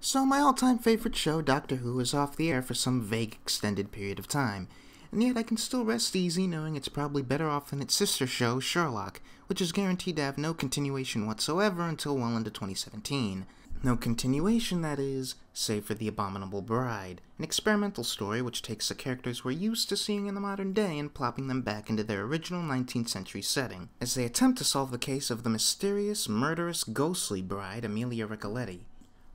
So my all-time favorite show, Doctor Who, is off the air for some vague extended period of time, and yet I can still rest easy knowing it's probably better off than its sister show, Sherlock, which is guaranteed to have no continuation whatsoever until well into 2017. No continuation, that is, save for The Abominable Bride, an experimental story which takes the characters we're used to seeing in the modern day and plopping them back into their original 19th century setting, as they attempt to solve the case of the mysterious, murderous, ghostly bride, Amelia Ricoletti.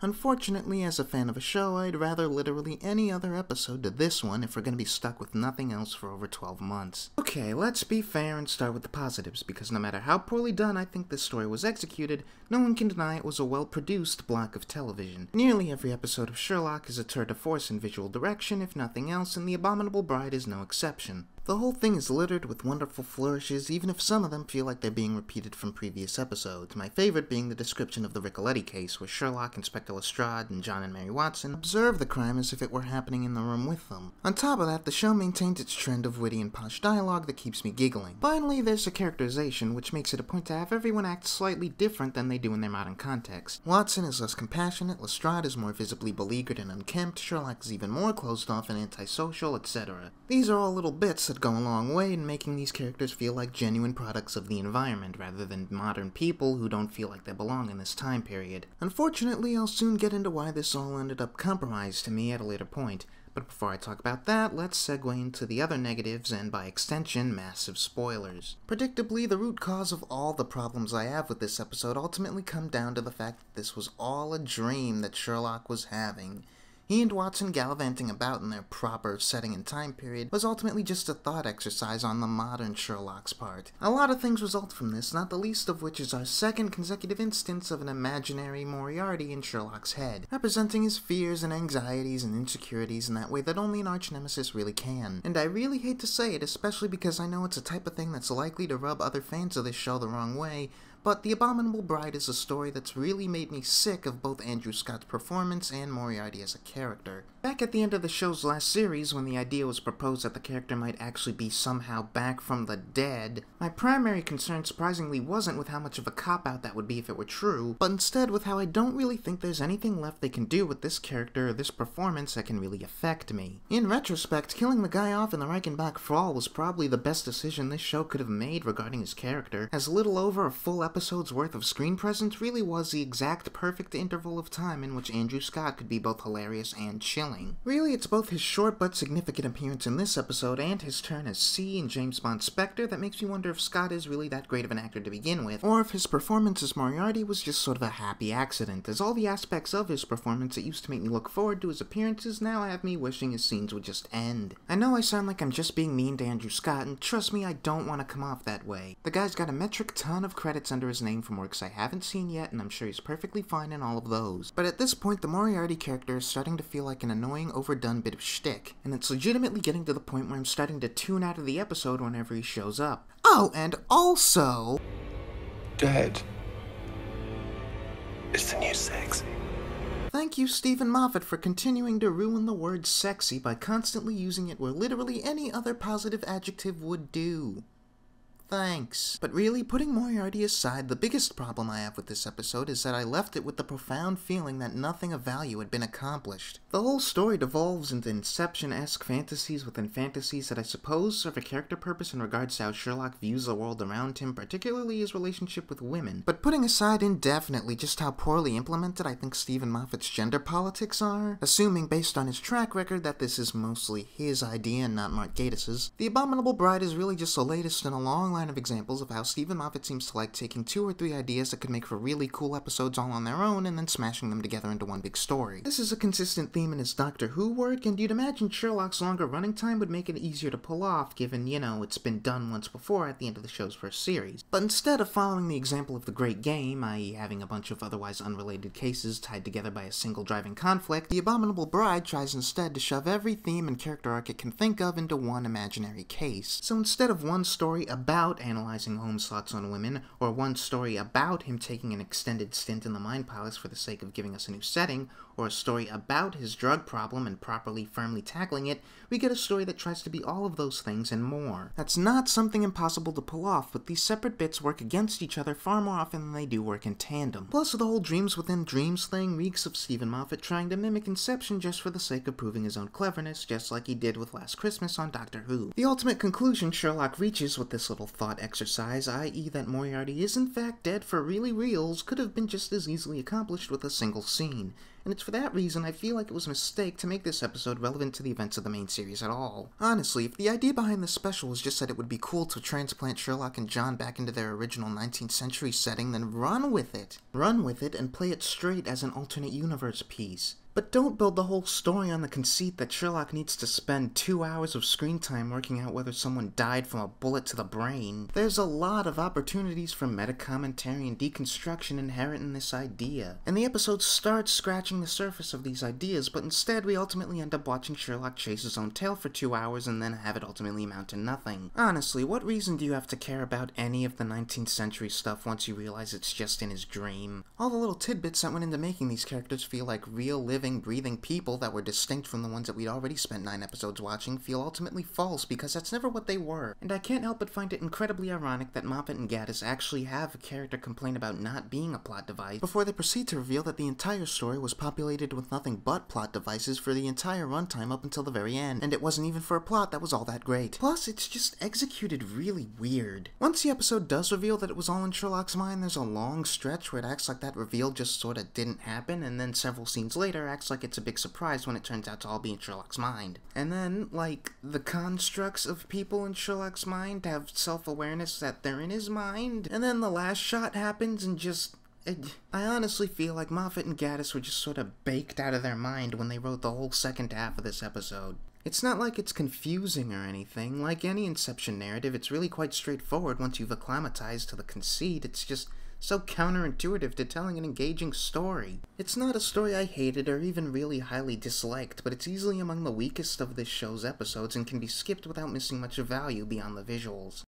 Unfortunately, as a fan of a show, I'd rather literally any other episode to this one if we're going to be stuck with nothing else for over 12 months. Okay, let's be fair and start with the positives, because no matter how poorly done I think this story was executed, no one can deny it was a well-produced block of television. Nearly every episode of Sherlock is a tour de force in visual direction, if nothing else, and The Abominable Bride is no exception. The whole thing is littered with wonderful flourishes, even if some of them feel like they're being repeated from previous episodes, my favorite being the description of the Ricoletti case, where Sherlock, Inspector Lestrade, and John and Mary Watson observe the crime as if it were happening in the room with them. On top of that, the show maintains its trend of witty and posh dialogue that keeps me giggling. Finally, there's the characterization, which makes it a point to have everyone act slightly different than they do in their modern context. Watson is less compassionate, Lestrade is more visibly beleaguered and unkempt, Sherlock is even more closed off and antisocial, etc. These are all little bits that go a long way in making these characters feel like genuine products of the environment, rather than modern people who don't feel like they belong in this time period. Unfortunately, I'll soon get into why this all ended up compromised to me at a later point, but before I talk about that, let's segue into the other negatives and, by extension, massive spoilers. Predictably, the root cause of all the problems I have with this episode ultimately come down to the fact that this was all a dream that Sherlock was having. He and Watson gallivanting about in their proper setting and time period was ultimately just a thought exercise on the modern Sherlock's part. A lot of things result from this, not the least of which is our second consecutive instance of an imaginary Moriarty in Sherlock's head, representing his fears and anxieties and insecurities in that way that only an arch-nemesis really can. And I really hate to say it, especially because I know it's a type of thing that's likely to rub other fans of this show the wrong way, but The Abominable Bride is a story that's really made me sick of both Andrew Scott's performance and Moriarty as a character. Back at the end of the show's last series, when the idea was proposed that the character might actually be somehow back from the dead, my primary concern surprisingly wasn't with how much of a cop-out that would be if it were true, but instead with how I don't really think there's anything left they can do with this character or this performance that can really affect me. In retrospect, killing the guy off in the Reichenbach Fall was probably the best decision this show could have made regarding his character, as little over a full episode's worth of screen presence really was the exact perfect interval of time in which Andrew Scott could be both hilarious and chilling. Really, it's both his short but significant appearance in this episode and his turn as C in James Bond Spectre that makes me wonder if Scott is really that great of an actor to begin with, or if his performance as Moriarty was just sort of a happy accident, as all the aspects of his performance that used to make me look forward to his appearances now have me wishing his scenes would just end. I know I sound like I'm just being mean to Andrew Scott, and trust me, I don't want to come off that way. The guy's got a metric ton of credits under his name from works I haven't seen yet, and I'm sure he's perfectly fine in all of those. But at this point, the Moriarty character is starting to feel like an annoying, overdone bit of shtick, and it's legitimately getting to the point where I'm starting to tune out of the episode whenever he shows up. Oh, and also... Dead is the new sexy. Thank you, Stephen Moffat, for continuing to ruin the word sexy by constantly using it where literally any other positive adjective would do. Thanks. But really, putting Moriarty aside, the biggest problem I have with this episode is that I left it with the profound feeling that nothing of value had been accomplished. The whole story devolves into Inception-esque fantasies within fantasies that I suppose serve a character purpose in regards to how Sherlock views the world around him, particularly his relationship with women. But putting aside indefinitely just how poorly implemented I think Stephen Moffat's gender politics are, assuming based on his track record that this is mostly his idea and not Mark Gatiss's, The Abominable Bride is really just the latest in a long line of examples of how Stephen Moffat seems to like taking 2 or 3 ideas that could make for really cool episodes all on their own and then smashing them together into one big story. This is a consistent theme in his Doctor Who work, and you'd imagine Sherlock's longer running time would make it easier to pull off, given, you know, it's been done once before at the end of the show's first series. But instead of following the example of The Great Game, i.e. having a bunch of otherwise unrelated cases tied together by a single driving conflict, The Abominable Bride tries instead to shove every theme and character arc it can think of into one imaginary case. So instead of one story about about analyzing Holmes' thoughts on women, or one story about him taking an extended stint in the Mind Palace for the sake of giving us a new setting, or a story about his drug problem and properly firmly tackling it, we get a story that tries to be all of those things and more. That's not something impossible to pull off, but these separate bits work against each other far more often than they do work in tandem. Plus, the whole dreams within dreams thing reeks of Stephen Moffat trying to mimic Inception just for the sake of proving his own cleverness, just like he did with Last Christmas on Doctor Who. The ultimate conclusion Sherlock reaches with this little thought exercise, i.e. that Moriarty is in fact dead for really reals, could have been just as easily accomplished with a single scene. And it's for that reason I feel like it was a mistake to make this episode relevant to the events of the main series at all. Honestly, if the idea behind this special was just that it would be cool to transplant Sherlock and John back into their original 19th century setting, then run with it. Run with it and play it straight as an alternate universe piece. But don't build the whole story on the conceit that Sherlock needs to spend 2 hours of screen time working out whether someone died from a bullet to the brain. There's a lot of opportunities for meta-commentary and deconstruction inherent in this idea, and the episode starts scratching the surface of these ideas, but instead we ultimately end up watching Sherlock chase his own tail for 2 hours and then have it ultimately amount to nothing. Honestly, what reason do you have to care about any of the 19th century stuff once you realize it's just in his dream? All the little tidbits that went into making these characters feel like real, living, breathing people that were distinct from the ones that we'd already spent 9 episodes watching feel ultimately false because that's never what they were. And I can't help but find it incredibly ironic that Moffat and Gatiss actually have a character complain about not being a plot device before they proceed to reveal that the entire story was populated with nothing but plot devices for the entire runtime up until the very end, and it wasn't even for a plot that was all that great. Plus, it's just executed really weird. Once the episode does reveal that it was all in Sherlock's mind, there's a long stretch where it acts like that reveal just sorta didn't happen, and then several scenes later acts like it's a big surprise when it turns out to all be in Sherlock's mind. And then, like, the constructs of people in Sherlock's mind have self-awareness that they're in his mind, and then the last shot happens and just... I honestly feel like Moffat and Gatiss were just sort of baked out of their mind when they wrote the whole second half of this episode. It's not like it's confusing or anything. Like any Inception narrative, it's really quite straightforward once you've acclimatized to the conceit. It's just so counterintuitive to telling an engaging story. It's not a story I hated or even really highly disliked, but it's easily among the weakest of this show's episodes and can be skipped without missing much of value beyond the visuals.